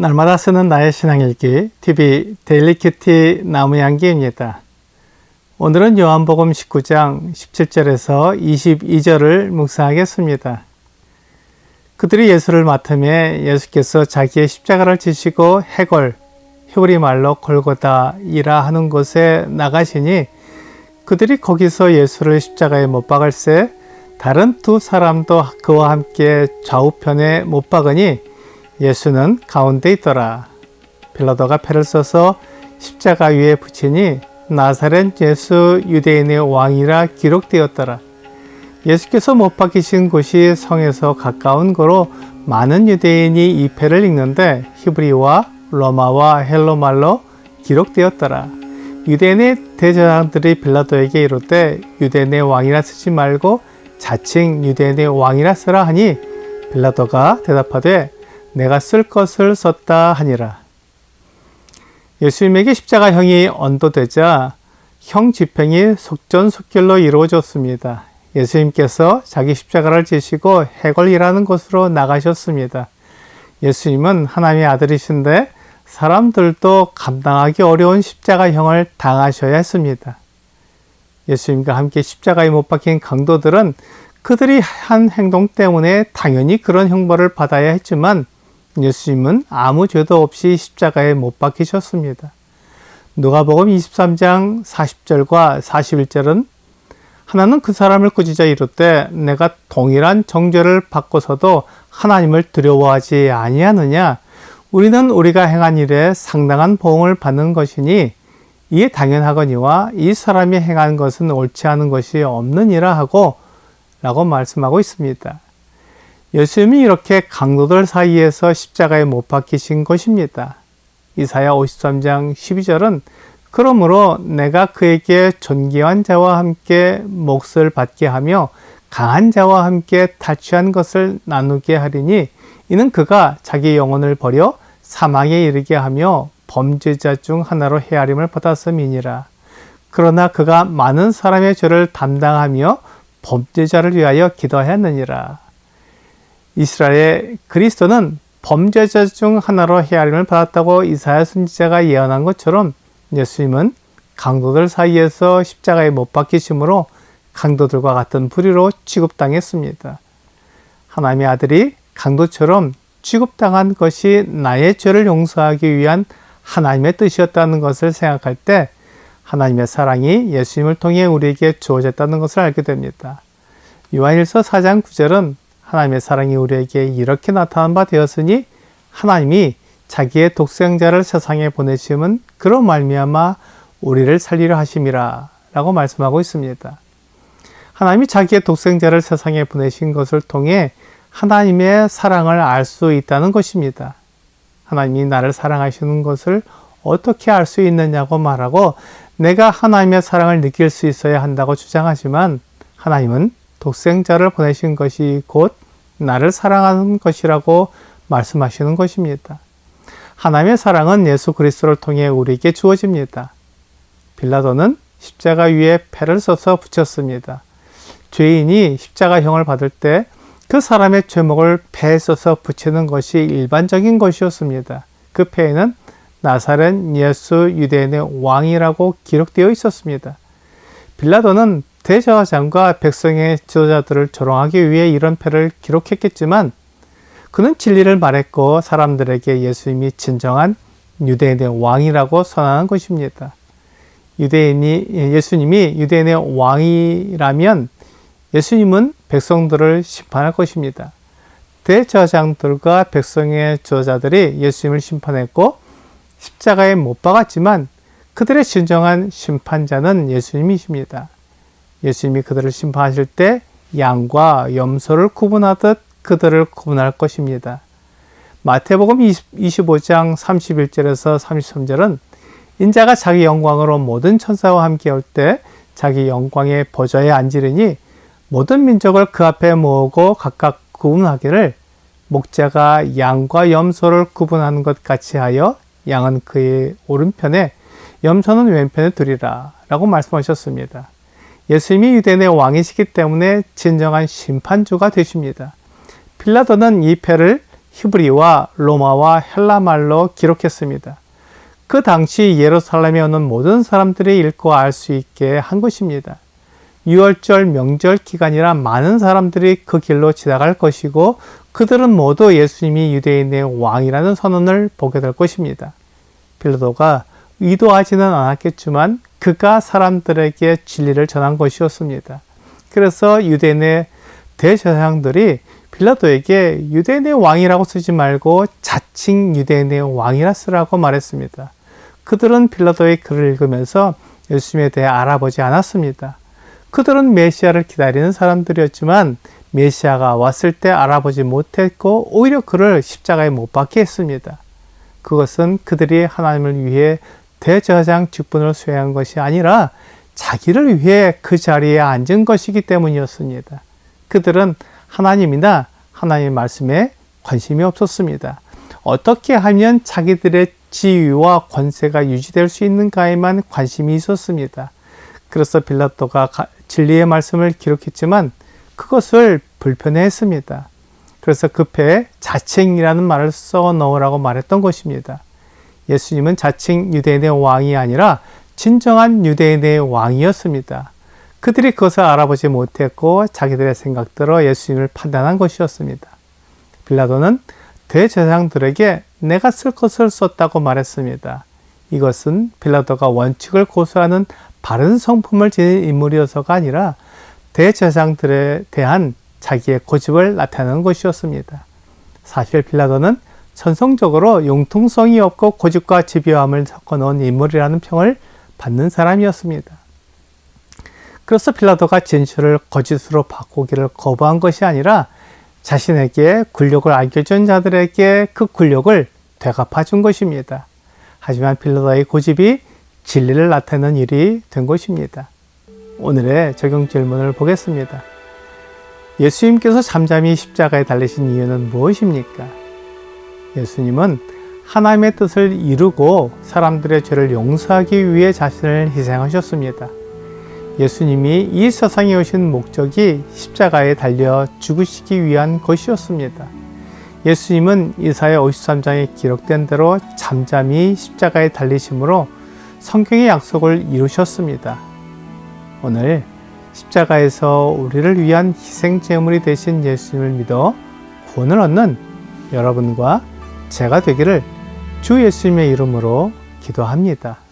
날마다 쓰는 나의 신앙일기 TV 데일리 큐티 나무향기입니다. 오늘은 요한복음 19장 17절에서 22절을 묵상하겠습니다. 그들이 예수를 맡음에 예수께서 자기의 십자가를 지시고 해골, 히브리 말로 골고다이라 하는 곳에 나가시니 그들이 거기서 예수를 십자가에 못 박을새 다른 두 사람도 그와 함께 좌우편에 못 박으니 예수는 가운데 있더라. 빌라도가 패를 써서 십자가 위에 붙이니 나사렛 예수 유대인의 왕이라 기록되었더라. 예수께서 못 박히신 곳이 성에서 가까운 거로 많은 유대인이 이 패를 읽는데 히브리와 로마와 헬로말로 기록되었더라. 유대인의 대제사장들이 빌라도에게 이르되 유대인의 왕이라 쓰지 말고 자칭 유대인의 왕이라 쓰라 하니 빌라도가 대답하되 내가 쓸 것을 썼다 하니라. 예수님에게 십자가형이 언도되자 형 집행이 속전속결로 이루어졌습니다. 예수님께서 자기 십자가를 지시고 해골이라는 곳으로 나가셨습니다. 예수님은 하나님의 아들이신데 사람들도 감당하기 어려운 십자가형을 당하셔야 했습니다. 예수님과 함께 십자가에 못 박힌 강도들은 그들이 한 행동 때문에 당연히 그런 형벌을 받아야 했지만 예수님은 아무 죄도 없이 십자가에 못 박히셨습니다. 누가복음 23장 40절과 41절은 하나는 그 사람을 꾸짖어 이르되 내가 동일한 정죄를 받고서도 하나님을 두려워하지 아니하느냐? 우리는 우리가 행한 일에 상당한 보응을 받는 것이니 이에 당연하거니와 이 사람이 행한 것은 옳지 않은 것이 없느니라 하고 라고 말씀하고 있습니다. 예수님이 이렇게 강도들 사이에서 십자가에 못 박히신 것입니다. 이사야 53장 12절은 그러므로 내가 그에게 존귀한 자와 함께 몫을 받게 하며 강한 자와 함께 탈취한 것을 나누게 하리니 이는 그가 자기 영혼을 버려 사망에 이르게 하며 범죄자 중 하나로 헤아림을 받았음이니라. 그러나 그가 많은 사람의 죄를 담당하며 범죄자를 위하여 기도하였느니라. 이스라엘의 그리스도는 범죄자 중 하나로 헤아림을 받았다고 이사야 선지자가 예언한 것처럼 예수님은 강도들 사이에서 십자가에 못 박히심으로 강도들과 같은 부류로 취급당했습니다. 하나님의 아들이 강도처럼 취급당한 것이 나의 죄를 용서하기 위한 하나님의 뜻이었다는 것을 생각할 때 하나님의 사랑이 예수님을 통해 우리에게 주어졌다는 것을 알게 됩니다. 요한일서 4장 9절은 하나님의 사랑이 우리에게 이렇게 나타난 바 되었으니 하나님이 자기의 독생자를 세상에 보내심은 그로 말미암아 우리를 살리려 하심이라 라고 말씀하고 있습니다. 하나님이 자기의 독생자를 세상에 보내신 것을 통해 하나님의 사랑을 알 수 있다는 것입니다. 하나님이 나를 사랑하시는 것을 어떻게 알 수 있느냐고 말하고 내가 하나님의 사랑을 느낄 수 있어야 한다고 주장하지만 하나님은 독생자를 보내신 것이 곧 나를 사랑하는 것이라고 말씀하시는 것입니다. 하나님의 사랑은 예수 그리스도를 통해 우리에게 주어집니다. 빌라도는 십자가 위에 패를 써서 붙였습니다. 죄인이 십자가형을 받을 때 그 사람의 죄목을 패에 써서 붙이는 것이 일반적인 것이었습니다. 그 패에는 나사렛 예수 유대인의 왕이라고 기록되어 있었습니다. 빌라도는 대제사장과 백성의 지도자들을 조롱하기 위해 이런 패를 기록했겠지만 그는 진리를 말했고 사람들에게 예수님이 진정한 유대인의 왕이라고 선언한 것입니다. 예수님이 유대인의 왕이라면 예수님은 백성들을 심판할 것입니다. 대제사장들과 백성의 지도자들이 예수님을 심판했고 십자가에 못 박았지만 그들의 진정한 심판자는 예수님이십니다. 예수님이 그들을 심판하실 때 양과 염소를 구분하듯 그들을 구분할 것입니다. 마태복음 25장 31절에서 33절은 인자가 자기 영광으로 모든 천사와 함께 올 때 자기 영광의 보좌에 앉으리니 모든 민족을 그 앞에 모으고 각각 구분하기를 목자가 양과 염소를 구분하는 것 같이 하여 양은 그의 오른편에 염소는 왼편에 두리라 라고 말씀하셨습니다. 예수님이 유대인의 왕이시기 때문에 진정한 심판주가 되십니다. 빌라도는 이 패를 히브리와 로마와 헬라 말로 기록했습니다. 그 당시 예루살렘에 오는 모든 사람들이 읽고 알 수 있게 한 것입니다. 유월절 명절 기간이라 많은 사람들이 그 길로 지나갈 것이고 그들은 모두 예수님이 유대인의 왕이라는 선언을 보게 될 것입니다. 빌라도가 의도하지는 않았겠지만 그가 사람들에게 진리를 전한 것이었습니다. 그래서 유대인의 대제사장들이 빌라도에게 유대인의 왕이라고 쓰지 말고 자칭 유대인의 왕이라 쓰라고 말했습니다. 그들은 빌라도의 글을 읽으면서 예수님에 대해 알아보지 않았습니다. 그들은 메시아를 기다리는 사람들이었지만 메시아가 왔을 때 알아보지 못했고 오히려 그를 십자가에 못 박게 했습니다. 그것은 그들이 하나님을 위해 대제사장 직분을 수행한 것이 아니라 자기를 위해 그 자리에 앉은 것이기 때문이었습니다. 그들은 하나님이나 하나님의 말씀에 관심이 없었습니다. 어떻게 하면 자기들의 지위와 권세가 유지될 수 있는가에만 관심이 있었습니다. 그래서 빌라도가 진리의 말씀을 기록했지만 그것을 불편해했습니다. 그래서 급해 자칭이라는 말을 써 넣으라고 말했던 것입니다. 예수님은 자칭 유대인의 왕이 아니라 진정한 유대인의 왕이었습니다. 그들이 그것을 알아보지 못했고 자기들의 생각대로 예수님을 판단한 것이었습니다. 빌라도는 대제사장들에게 내가 쓸 것을 썼다고 말했습니다. 이것은 빌라도가 원칙을 고수하는 바른 성품을 지닌 인물이어서가 아니라 대제사장들에 대한 자기의 고집을 나타내는 것이었습니다. 사실 빌라도는 전성적으로 융통성이 없고 고집과 집요함을 섞어놓은 인물이라는 평을 받는 사람이었습니다. 그래서 빌라도가 진실을 거짓으로 바꾸기를 거부한 것이 아니라 자신에게 굴욕을 안겨준 자들에게 그 굴욕을 되갚아 준 것입니다. 하지만 빌라도의 고집이 진리를 나타내는 일이 된 것입니다. 오늘의 적용 질문을 보겠습니다. 예수님께서 잠잠히 십자가에 달리신 이유는 무엇입니까? 예수님은 하나님의 뜻을 이루고 사람들의 죄를 용서하기 위해 자신을 희생하셨습니다. 예수님이 이 세상에 오신 목적이 십자가에 달려 죽으시기 위한 것이었습니다. 예수님은 이사야 53장에 기록된 대로 잠잠히 십자가에 달리심으로 성경의 약속을 이루셨습니다. 오늘 십자가에서 우리를 위한 희생 제물이 되신 예수님을 믿어 구원을 얻는 여러분과 제가 되기를 주 예수님의 이름으로 기도합니다.